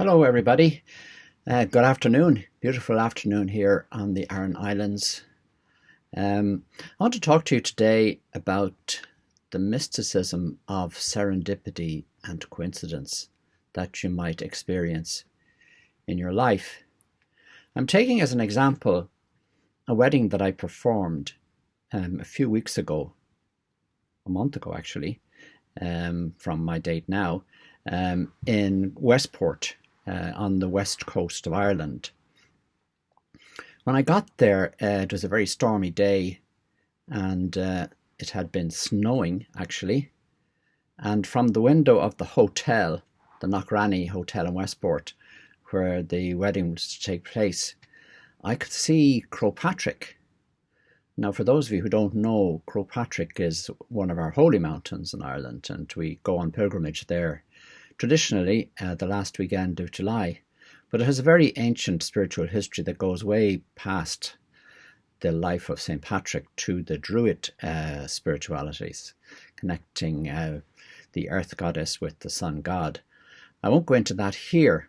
Hello, everybody. Good afternoon. Beautiful afternoon here on the Aran Islands. I want to talk to you today about the mysticism of serendipity and coincidence that you might experience in your life. I'm taking as an example a wedding that I performed a few weeks ago, a month ago actually, from my date now, in Westport, on the west coast of Ireland. When I got there, it was a very stormy day, and it had been snowing actually. And from the window of the hotel, the Knockranny Hotel in Westport, where the wedding was to take place, I could see Crowpatrick. Now, for those of you who don't know, Crowpatrick is one of our holy mountains in Ireland, and we go on pilgrimage there traditionally the last weekend of July. But it has a very ancient spiritual history that goes way past the life of St. Patrick to the Druid spiritualities, connecting the earth goddess with the sun god. I won't go into that here,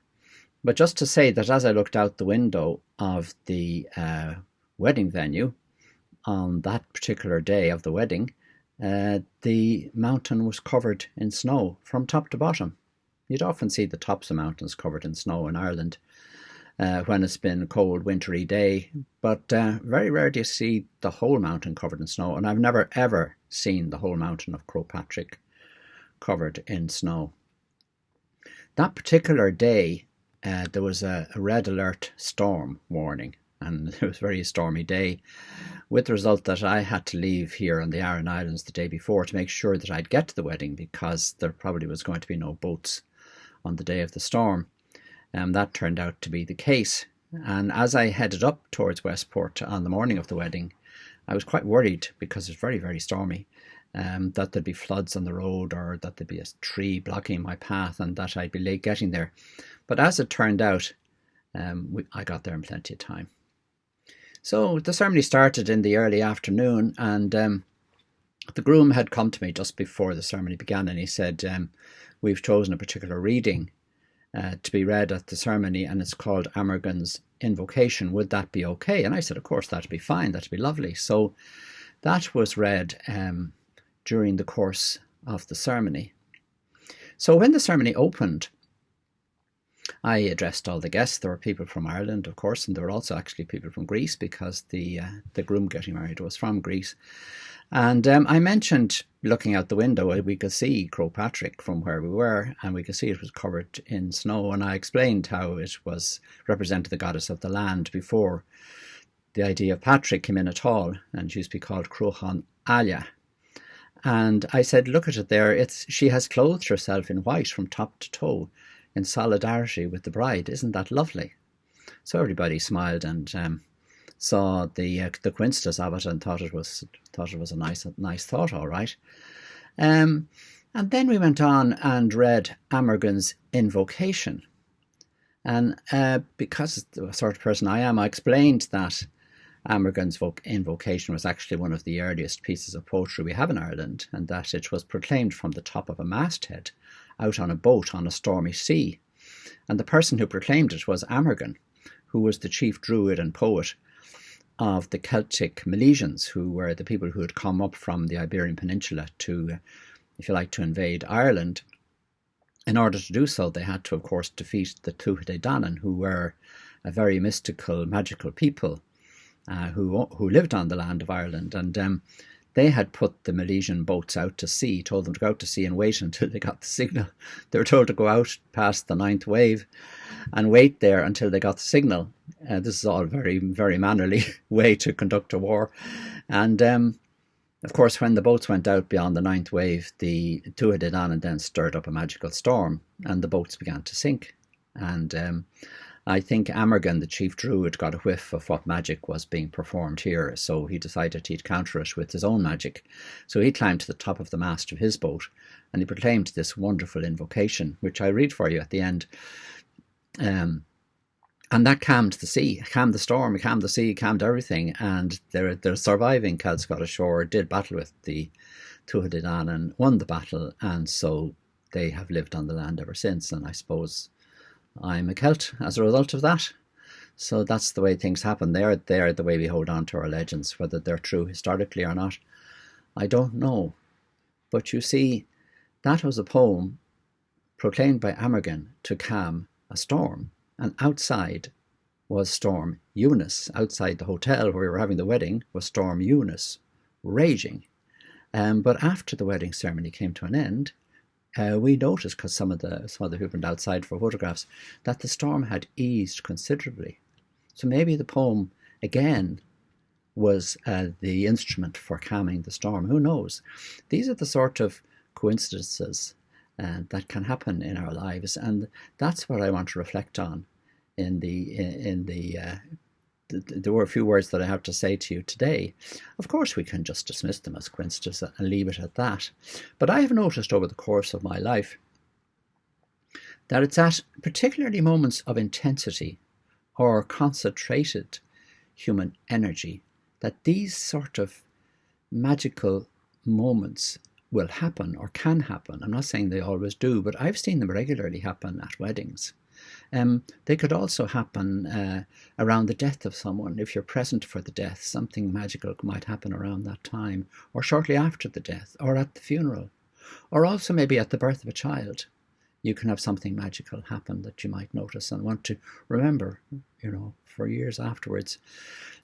but just to say that as I looked out the window of the wedding venue on that particular day of the wedding, the mountain was covered in snow from top to bottom. You'd often see the tops of mountains covered in snow in Ireland when it's been a cold, wintry day, but very rare do you see the whole mountain covered in snow, and I've never ever seen the whole mountain of Crowpatrick covered in snow. That particular day, there was a red alert storm warning, and it was a very stormy day, with the result that I had to leave here on the Aran Islands the day before to make sure that I'd get to the wedding, because there probably was going to be no boats on the day of the storm. That turned out to be the case. And as I headed up towards Westport on the morning of the wedding, I was quite worried, because it's very, very stormy, that there'd be floods on the road, or that there'd be a tree blocking my path, and that I'd be late getting there. But as it turned out, I got there in plenty of time. So the ceremony started in the early afternoon, and the groom had come to me just before the ceremony began, and he said, we've chosen a particular reading to be read at the ceremony, and it's called Amergon's Invocation. Would that be okay? And I said, of course, that'd be fine. That'd be lovely. So that was read during the course of the ceremony. So when the ceremony opened, I addressed all the guests. There were people from Ireland, of course, and there were also actually people from Greece, because the groom getting married was from Greece. And I mentioned, looking out the window, we could see Crowpatrick from where we were, and we could see it was covered in snow. And I explained how it was represented the goddess of the land before the idea of Patrick came in at all, and she used to be called Cruachan Alia. And I said, look at it there, she has clothed herself in white from top to toe in solidarity with the bride. Isn't that lovely? So everybody smiled and saw the coincidence of it, and thought it was a nice thought, all right. And then we went on and read Amergon's Invocation. And because the sort of person I am, I explained that Amergon's Invocation was actually one of the earliest pieces of poetry we have in Ireland, and that it was proclaimed from the top of a masthead out on a boat on a stormy sea. And the person who proclaimed it was Amergon, who was the chief druid and poet of the Celtic Milesians, who were the people who had come up from the Iberian Peninsula to, if you like, to invade Ireland. In order to do so, they had to, of course, defeat the Tuatha Dé Danann, who were a very mystical, magical people who lived on the land of Ireland. And they had put the Milesian boats out to sea, told them to go out to sea and wait until they got the signal. They were told to go out past the ninth wave and wait there until they got the signal. This is all very, very mannerly way to conduct a war. And of course, when the boats went out beyond the ninth wave, the Tuatha Dé Danann then stirred up a magical storm, and the boats began to sink. And I think Amergon, the chief druid, got a whiff of what magic was being performed here, so he decided he'd counter it with his own magic. So he climbed to the top of the mast of his boat, and he proclaimed this wonderful invocation, which I read for you at the end. And that calmed the sea, calmed the storm, calmed the sea, calmed everything. And the surviving Celts got ashore, did battle with the Tuatha Dé Danann, won the battle, and so they have lived on the land ever since. And I suppose I'm a Celt as a result of that. So that's the way things happen. They're the way we hold on to our legends, whether they're true historically or not. I don't know. But you see, that was a poem proclaimed by Amergin to calm a storm. And outside was Storm Eunice. Outside the hotel where we were having the wedding was Storm Eunice, raging. But after the wedding ceremony came to an end, we noticed, because some of the people went outside for photographs, that the storm had eased considerably. So maybe the poem again was the instrument for calming the storm. Who knows? These are the sort of coincidences that can happen in our lives, and that's what I want to reflect on there were a few words that I have to say to you today. Of course, we can just dismiss them as coincidences and leave it at that. But I have noticed over the course of my life that it's at particularly moments of intensity or concentrated human energy that these sort of magical moments will happen or can happen. I'm not saying they always do, but I've seen them regularly happen at weddings. They could also happen around the death of someone. If you're present for the death, something magical might happen around that time, or shortly after the death, or at the funeral, or also maybe at the birth of a child. You can have something magical happen that you might notice and want to remember, for years afterwards.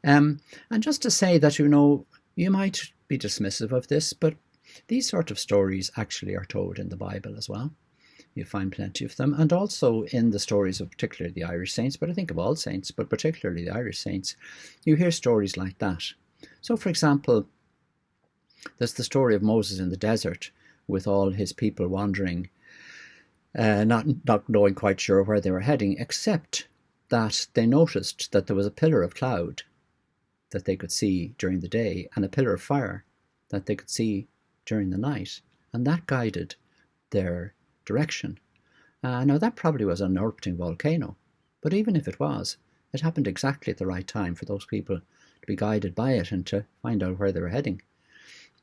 And just to say that, you might be dismissive of this, but these sort of stories actually are told in the Bible as well. You find plenty of them, and also in the stories of particularly the Irish saints, but I think of all saints, but particularly the Irish saints, you hear stories like that. So, for example, there's the story of Moses in the desert with all his people wandering, not knowing quite sure where they were heading, except that they noticed that there was a pillar of cloud that they could see during the day and a pillar of fire that they could see during the night, and that guided their direction. Now that probably was an erupting volcano, but even if it was, it happened exactly at the right time for those people to be guided by it and to find out where they were heading.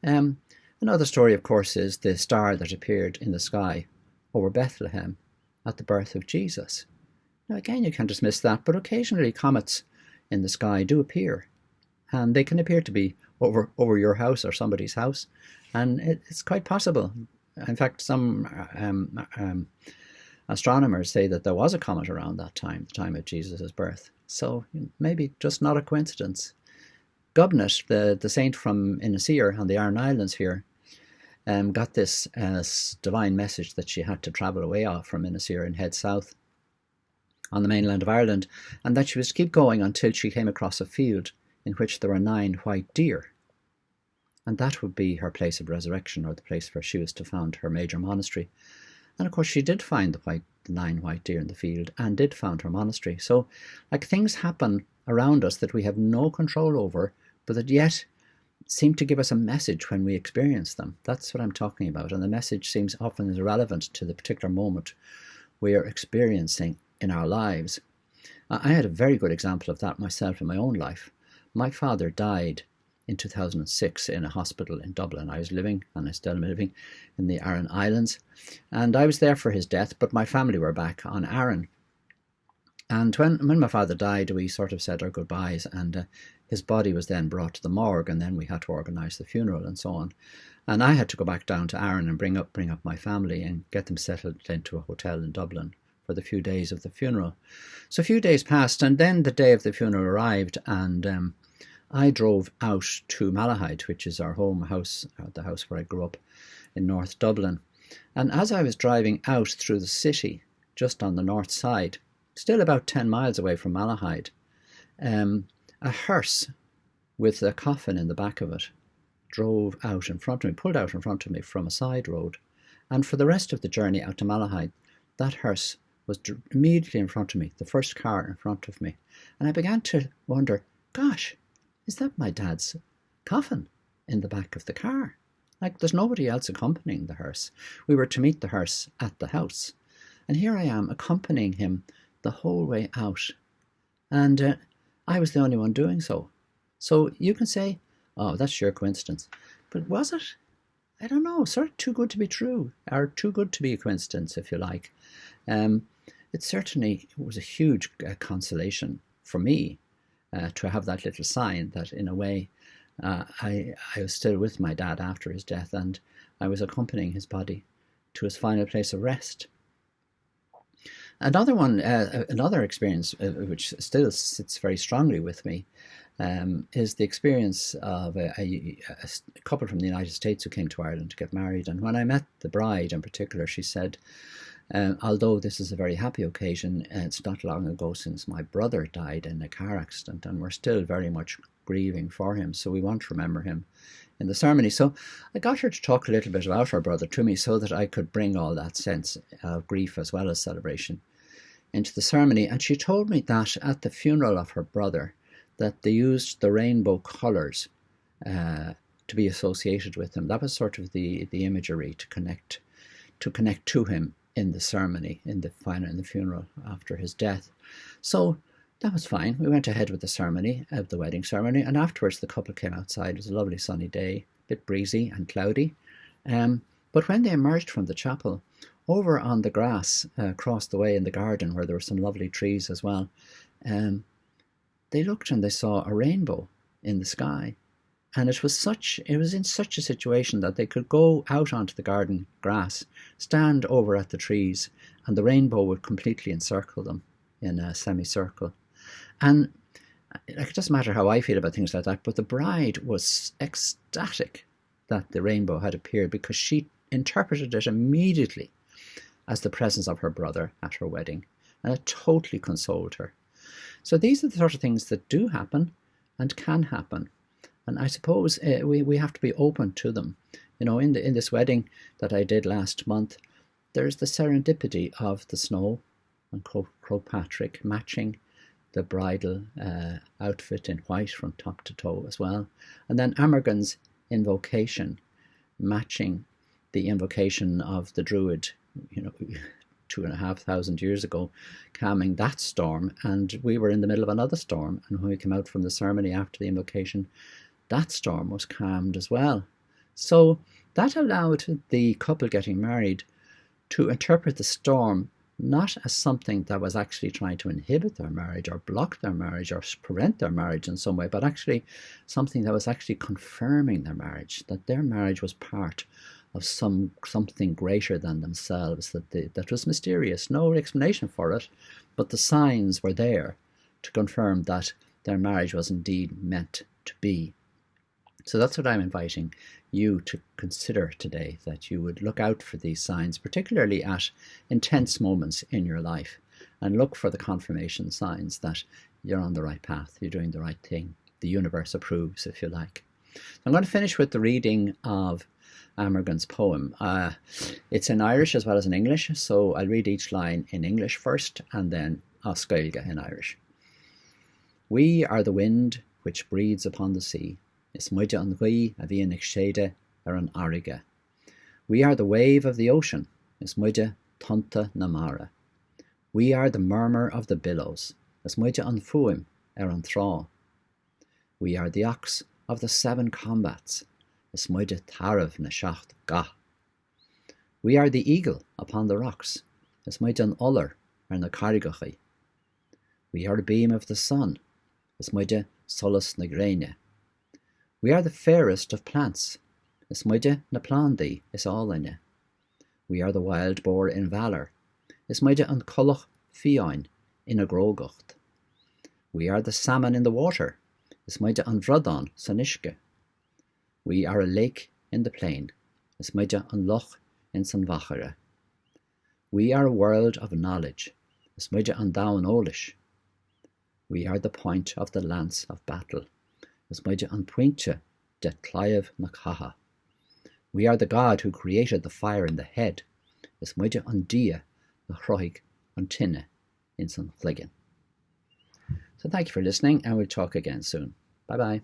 Another story, of course, is the star that appeared in the sky over Bethlehem at the birth of Jesus. Now again, you can't dismiss that, but occasionally comets in the sky do appear, and they can appear to be over your house or somebody's house, and it's quite possible. In fact, some astronomers say that there was a comet around that time, the time of Jesus' birth. So maybe just not a coincidence. Gubnut, the saint from Inisir on the Aran Islands here, got this divine message that she had to travel away off from Inisir and head south on the mainland of Ireland, and that she was to keep going until she came across a field in which there were 9 white deer. And that would be her place of resurrection, or the place where she was to found her major monastery. And of course she did find the 9 white deer in the field and did found her monastery. So things happen around us that we have no control over, but that yet seem to give us a message when we experience them. That's what I'm talking about. And the message seems often irrelevant to the particular moment we are experiencing in our lives. I had a very good example of that myself in my own life. My father died in 2006 in a hospital in Dublin. I was living, and I still am living, in the Aran Islands, and I was there for his death, but my family were back on Aran. And when my father died, we sort of said our goodbyes, and his body was then brought to the morgue, and then we had to organise the funeral and so on. And I had to go back down to Aran and bring up my family and get them settled into a hotel in Dublin for the few days of the funeral. So a few days passed, and then the day of the funeral arrived, and I drove out to Malahide, which is our home house, the house where I grew up in North Dublin. And as I was driving out through the city, just on the north side, still about 10 miles away from Malahide, a hearse with a coffin in the back of it drove out in front of me, pulled out in front of me from a side road. And for the rest of the journey out to Malahide, that hearse was immediately in front of me, the first car in front of me. And I began to wonder, gosh, is that my dad's coffin in the back of the car? There's nobody else accompanying the hearse. We were to meet the hearse at the house. And here I am accompanying him the whole way out. And I was the only one doing so. So you can say, oh, that's sheer coincidence. But was it? I don't know, sort of too good to be true, or too good to be a coincidence, if you like. it certainly was a huge consolation for me to have that little sign that, in a way, I was still with my dad after his death, and I was accompanying his body to his final place of rest. Another experience which still sits very strongly with me is the experience of a couple from the United States who came to Ireland to get married. And when I met the bride in particular, she said, although this is a very happy occasion, it's not long ago since my brother died in a car accident, and we're still very much grieving for him, so we want to remember him in the ceremony. So I got her to talk a little bit about her brother to me so that I could bring all that sense of grief as well as celebration into the ceremony. And she told me that at the funeral of her brother, that they used the rainbow colours to be associated with him. That was sort of the imagery to connect to him in the ceremony, in the funeral after his death. So that was fine. We went ahead with the ceremony, the wedding ceremony, and afterwards the couple came outside. It was a lovely sunny day, a bit breezy and cloudy. But when they emerged from the chapel, over on the grass across the way in the garden, where there were some lovely trees as well, they looked and they saw a rainbow in the sky. And it was in such a situation that they could go out onto the garden grass, stand over at the trees, and the rainbow would completely encircle them in a semicircle. And it doesn't matter how I feel about things like that, but the bride was ecstatic that the rainbow had appeared, because she interpreted it immediately as the presence of her brother at her wedding, and it totally consoled her. So these are the sort of things that do happen and can happen. And I suppose we have to be open to them. You know, in this wedding that I did last month, there's the serendipity of the snow and Croagh matching the bridal outfit in white from top to toe as well. And then Amergan's invocation matching the invocation of the Druid, 2,500 years ago, calming that storm. And we were in the middle of another storm. And when we came out from the ceremony after the invocation, that storm was calmed as well. So that allowed the couple getting married to interpret the storm not as something that was actually trying to inhibit their marriage or block their marriage or prevent their marriage in some way, but actually something that was actually confirming their marriage, that their marriage was part of something greater than themselves, that was mysterious, no explanation for it, but the signs were there to confirm that their marriage was indeed meant to be. So that's what I'm inviting you to consider today, that you would look out for these signs, particularly at intense moments in your life, and look for the confirmation signs that you're on the right path, you're doing the right thing. The universe approves, if you like. I'm going to finish with the reading of Amergan's poem. It's in Irish as well as in English, so I'll read each line in English first and then Oscailga in Irish. We are the wind which breathes upon the sea. Is muide an ghaí a bhí ag séide an airige. We are the wave of the ocean. Is muide tunta na mara. We are the murmur of the billows. Is muide an fuim an thrá. We are the ox of the 7 combats. Is muide tarav na seacht ga. We are the eagle upon the rocks. Is muide an uller na carrigachaí. We are the beam of the sun. Is muide solas na gréine. We are the fairest of plants. Is muide na plandaí is álaine. We are the wild boar in valour. Is muide an collach fiáin in a grógacht. We are the salmon in the water. Is muide an bhradán san uisce. We are a lake in the plain. Is muide an loch in san bhachara. We are a world of knowledge. Is muide an dán ólis. We are the point of the lance of battle. Is muide an pointe de claiv na caha. We are the God who created the fire in the head. Is muide an dia na chroig an tinne in san phliggin. So thank you for listening, and we'll talk again soon. Bye bye.